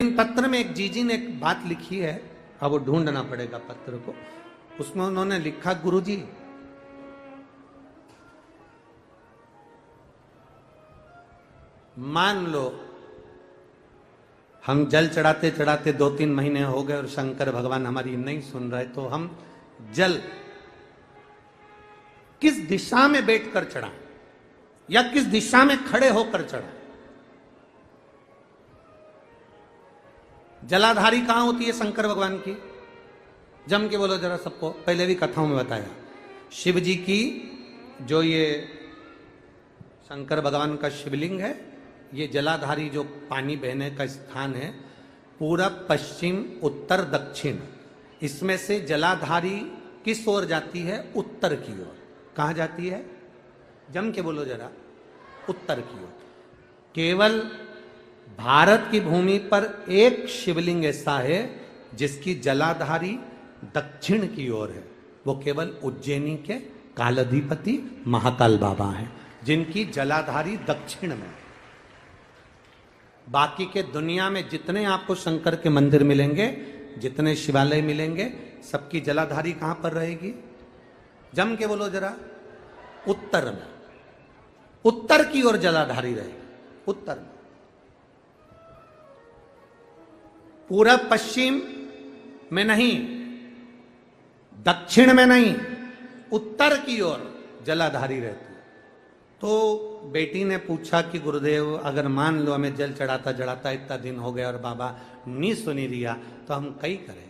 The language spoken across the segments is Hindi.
इन पत्र में एक जीजी ने एक बात लिखी है, अब वो ढूंढना पड़ेगा पत्र को। उसमें उन्होंने लिखा, गुरुजी मान लो हम जल चढ़ाते चढ़ाते 2-3 महीने हो गए और शंकर भगवान हमारी नहीं सुन रहे, तो हम जल किस दिशा में बैठकर चढ़ाएं या किस दिशा में खड़े होकर चढ़ाएं? जलाधारी कहां होती है शंकर भगवान की? जम के बोलो जरा सबको, पहले भी कथाओं में बताया। शिव जी की जो ये शंकर भगवान का शिवलिंग है, ये जलाधारी जो पानी बहने का स्थान है, पूरब पश्चिम उत्तर दक्षिण, इसमें से जलाधारी किस ओर जाती है? उत्तर की ओर। कहां जाती है? जम के बोलो जरा, उत्तर की ओर। केवल भारत की भूमि पर एक शिवलिंग ऐसा है जिसकी जलाधारी दक्षिण की ओर है, वो केवल उज्जैनी के कालाधिपति महाकाल बाबा हैं, जिनकी जलाधारी दक्षिण में। बाकी के दुनिया में जितने आपको शंकर के मंदिर मिलेंगे, जितने शिवालय मिलेंगे, सबकी जलाधारी कहां पर रहेगी? जम के बोलो जरा, उत्तर में। उत्तर की ओर जलाधारी रहेगी, उत्तर में। पूरब पश्चिम में नहीं, दक्षिण में नहीं, उत्तर की ओर जलाधारी रहती है। तो बेटी ने पूछा कि गुरुदेव, अगर मान लो हमें जल चढ़ाता चढ़ाता इतना दिन हो गया और बाबा नहीं सुनी रिया, तो हम कई करें?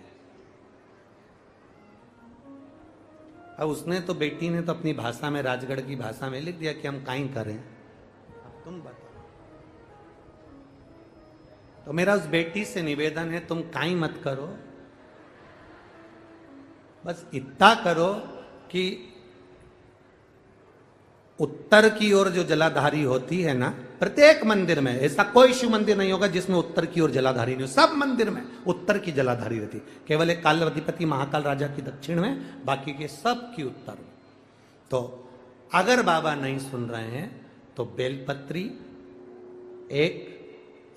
अब उसने तो, बेटी ने तो अपनी भाषा में, राजगढ़ की भाषा में लिख दिया कि हम काई करें। अब तुम बताओ। तो मेरा उस बेटी से निवेदन है, तुम काई मत करो, बस इतना करो कि उत्तर की ओर जो जलाधारी होती है ना, प्रत्येक मंदिर में, ऐसा कोई शिव मंदिर नहीं होगा जिसमें उत्तर की ओर जलाधारी नहीं हो। सब मंदिर में उत्तर की जलाधारी रहती, केवल एक कालाधिपति महाकाल राजा की दक्षिण में, बाकी के सब की उत्तर में। तो अगर बाबा नहीं सुन रहे हैं तो बेलपत्री एक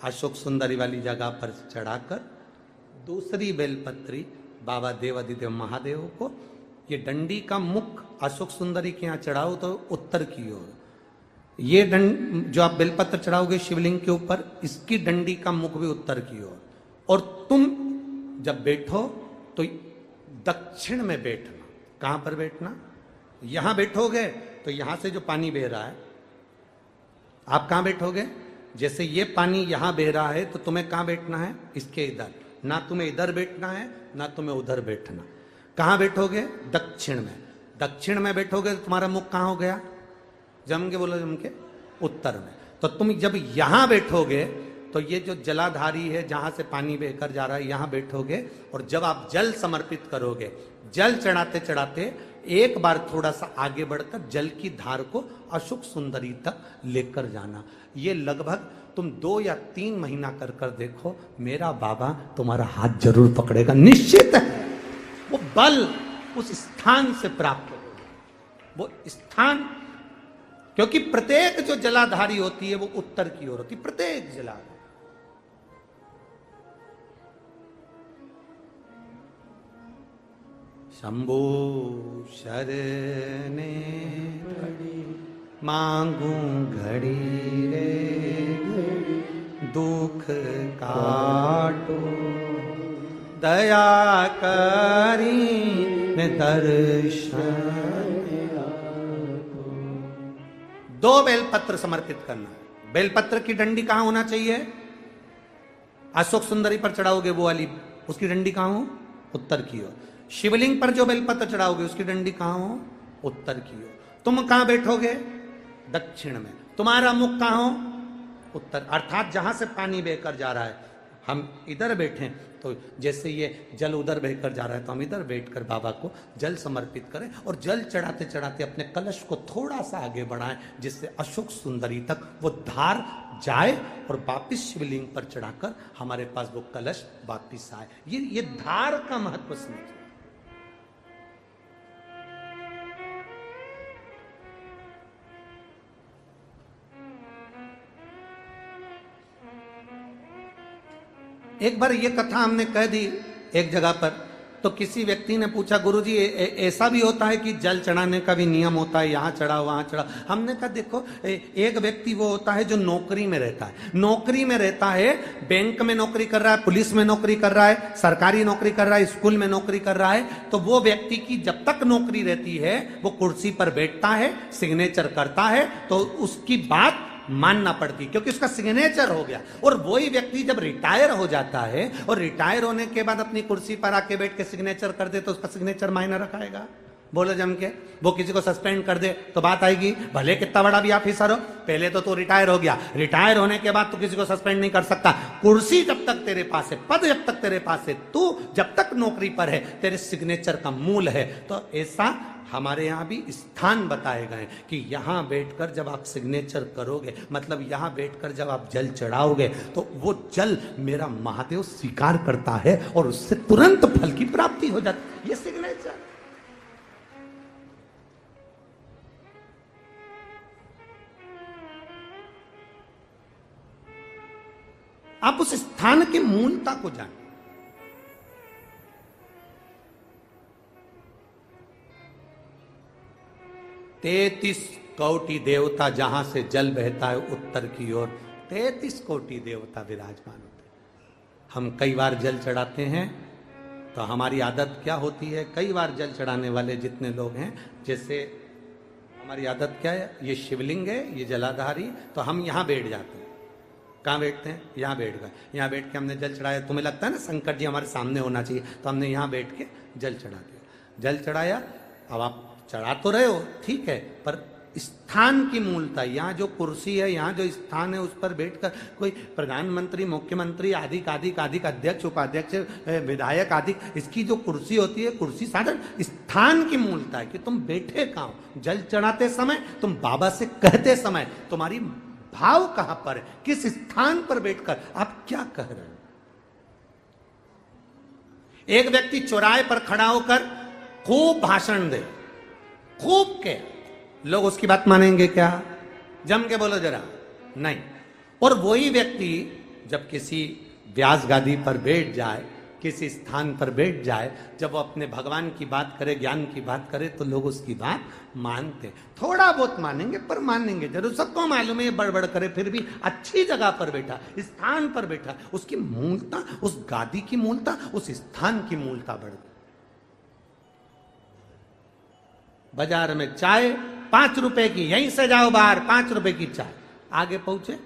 अशोक सुंदरी वाली जगह पर चढ़ाकर, दूसरी बेलपत्री बाबा देवादिदेव महादेव को, ये डंडी का मुख अशोक सुंदरी के यहां चढ़ाओ तो उत्तर की ओर। ये जो आप बेलपत्र चढ़ाओगे शिवलिंग के ऊपर, इसकी डंडी का मुख भी उत्तर की ओर। और तुम जब बैठो तो दक्षिण में बैठना। कहां पर बैठना? यहां बैठोगे तो यहां से जो पानी बह रहा है, आप कहां बैठोगे? जैसे ये पानी यहां बह रहा है तो तुम्हें कहां बैठना है? इसके इधर। ना तुम्हें इधर बैठना है, ना तुम्हें उधर बैठना। कहां बैठोगे? दक्षिण में। दक्षिण में बैठोगे तो तुम्हारा मुख कहां हो गया? जम के बोलो, जम के, उत्तर में। तो तुम जब यहां बैठोगे तो ये जो जलाधारी है, जहां से पानी बहकर जा रहा है, यहां बैठोगे। और जब आप जल समर्पित करोगे, जल चढ़ाते चढ़ाते एक बार थोड़ा सा आगे बढ़कर जल की धार को अशोक सुंदरी तक लेकर जाना। ये लगभग तुम 2 या 3 महीना कर कर देखो, मेरा बाबा तुम्हारा हाथ जरूर पकड़ेगा, निश्चित है। वो बल उस स्थान से प्राप्त होगा, वो स्थान, क्योंकि प्रत्येक जो जलाधारी होती है वो उत्तर की ओर होती है, प्रत्येक जलाधारी। शंभो शरणे मांगू घड़ी रे, दुख काटो दया करी दर्शन। 2 बेलपत्र समर्पित करना। बेलपत्र की डंडी कहां होना चाहिए? अशोक सुंदरी पर चढ़ाओगे वो वाली, उसकी डंडी कहां हो? उत्तर की ओर। शिवलिंग पर जो बेलपत्र चढ़ाओगे उसकी डंडी कहां हो? उत्तर की ओर। तुम कहां बैठोगे? दक्षिण में। तुम्हारा मुख कहां हो? उत्तर। अर्थात जहां से पानी बहकर जा रहा है, हम इधर बैठे तो जैसे ये जल उधर बहकर जा रहा है तो हम इधर बैठकर बाबा को जल समर्पित करें। और जल चढ़ाते चढ़ाते अपने कलश को थोड़ा सा आगे बढ़ाएं, जिससे अशोक सुंदरी तक वो धार जाए और वापिस शिवलिंग पर चढ़ाकर हमारे पास वो कलश वापिस आए। ये धार का महत्व समझिए। एक बार ये कथा हमने कह दी एक जगह पर, तो किसी व्यक्ति ने पूछा, गुरुजी ऐसा भी होता है कि जल चढ़ाने का भी नियम होता है, यहाँ चढ़ा वहां चढ़ा? हमने कहा देखो, एक व्यक्ति वो होता है जो नौकरी में रहता है, नौकरी में रहता है, बैंक में नौकरी कर रहा है, पुलिस में नौकरी कर रहा है, सरकारी नौकरी कर रहा है, स्कूल में नौकरी कर रहा है, तो वो व्यक्ति की जब तक नौकरी रहती है वो कुर्सी पर बैठता है, सिग्नेचर करता है, तो उसकी बात मानना पड़ती, क्योंकि उसका सिग्नेचर हो गया। और वही व्यक्ति जब रिटायर हो जाता है और रिटायर होने के बाद अपनी कुर्सी पर आके बैठ के सिग्नेचर कर दे, तो उसका सिग्नेचर मायने रखाएगा? बोलो जम के। वो किसी को सस्पेंड कर दे तो बात आएगी, भले कितना बड़ा भी ऑफिसर हो, पहले तो तू रिटायर हो गया, रिटायर होने के बाद तू किसी को सस्पेंड नहीं कर सकता। कुर्सी जब तक तेरे पास है, पद जब तक तेरे पास है, तू जब तक नौकरी पर है, तेरे सिग्नेचर का मूल है। तो ऐसा हमारे यहां भी स्थान बताए गए कि यहां बैठकर जब आप सिग्नेचर करोगे, मतलब यहां बैठकर जब आप जल चढ़ाओगे, तो वो जल मेरा महादेव स्वीकार करता है और उससे तुरंत फल की प्राप्ति हो जाती है। ये सिग्नेचर। आप उस स्थान की मूलता को जानें। तैतीस कोटि देवता जहां से जल बहता है उत्तर की ओर, 33 कोटि देवता विराजमान होते हैं। हम कई बार जल चढ़ाते हैं, तो हमारी आदत क्या होती है, कई बार जल चढ़ाने वाले जितने लोग हैं, जैसे हमारी आदत क्या है, ये शिवलिंग है, ये जलाधारी, तो हम यहां बैठ जाते हैं। कहाँ बैठते हैं? यहाँ बैठ गए। यहाँ बैठ के हमने जल चढ़ाया, तुम्हें लगता है ना शंकर जी हमारे सामने होना चाहिए, तो हमने यहाँ बैठ के जल चढ़ा दिया। जल चढ़ाया, अब आप चढ़ा तो रहे हो, ठीक है, पर स्थान की मूलता, यहाँ जो कुर्सी है, यहाँ जो स्थान है, उस पर बैठकर कोई प्रधानमंत्री, मुख्यमंत्री, आदि अध्यक्ष, उपाध्यक्ष, विधायक आदि, इसकी जो कुर्सी होती है, कुर्सी साधन स्थान की मूलता है कि तुम बैठे कहाँ हो। जल चढ़ाते समय, तुम बाबा से कहते समय, तुम्हारी भाव कहां पर है, किस स्थान पर बैठकर आप क्या कह रहे हो। एक व्यक्ति चौराहे पर खड़ा होकर खूब भाषण दे, खूब के, लोग उसकी बात मानेंगे क्या? जम के बोलो जरा, नहीं। और वही व्यक्ति जब किसी व्यास गादी पर बैठ जाए, किसी स्थान पर बैठ जाए, जब वो अपने भगवान की बात करे, ज्ञान की बात करे, तो लोग उसकी बात मानते, थोड़ा बहुत मानेंगे पर मानेंगे जरूर। सबको मालूम है ये बड़बड़ करे, फिर भी अच्छी जगह पर बैठा, स्थान पर बैठा, उसकी मूलता, उस गादी की मूलता, उस स्थान की मूलता बढ़ गई। बाजार में चाय 5 रुपए की, यहीं से जाओ बाहर, 5 रुपए की चाय, आगे पहुंचे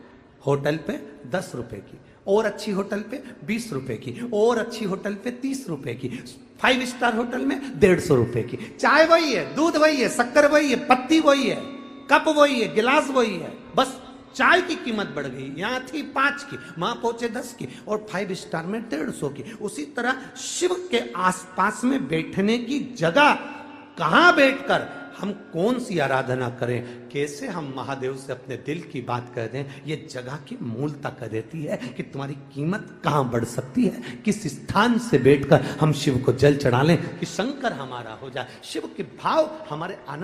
होटल पे 10 रुपए की, और अच्छी होटल पे 20 रुपए की, और अच्छी होटल पे 30 रुपए की, 5 स्टार होटल में 150 रुपए की। चाय वही है, दूध वही है, शक्कर वही है, पत्ती वही है, कप वही है, गिलास वही है, बस चाय की कीमत बढ़ गई। यहां थी 5 की, वहां पहुंचे 10 की, और 5 स्टार में 150 की। उसी तरह शिव के आसपास में बैठने की जगह, कहां बैठकर हम कौन सी आराधना करें, कैसे हम महादेव से अपने दिल की बात कर दें, ये जगह की मूलता कर देती है कि तुम्हारी कीमत कहां बढ़ सकती है। किस स्थान से बैठकर हम शिव को जल चढ़ा लें कि शंकर हमारा हो जाए, शिव के भाव हमारे आनंद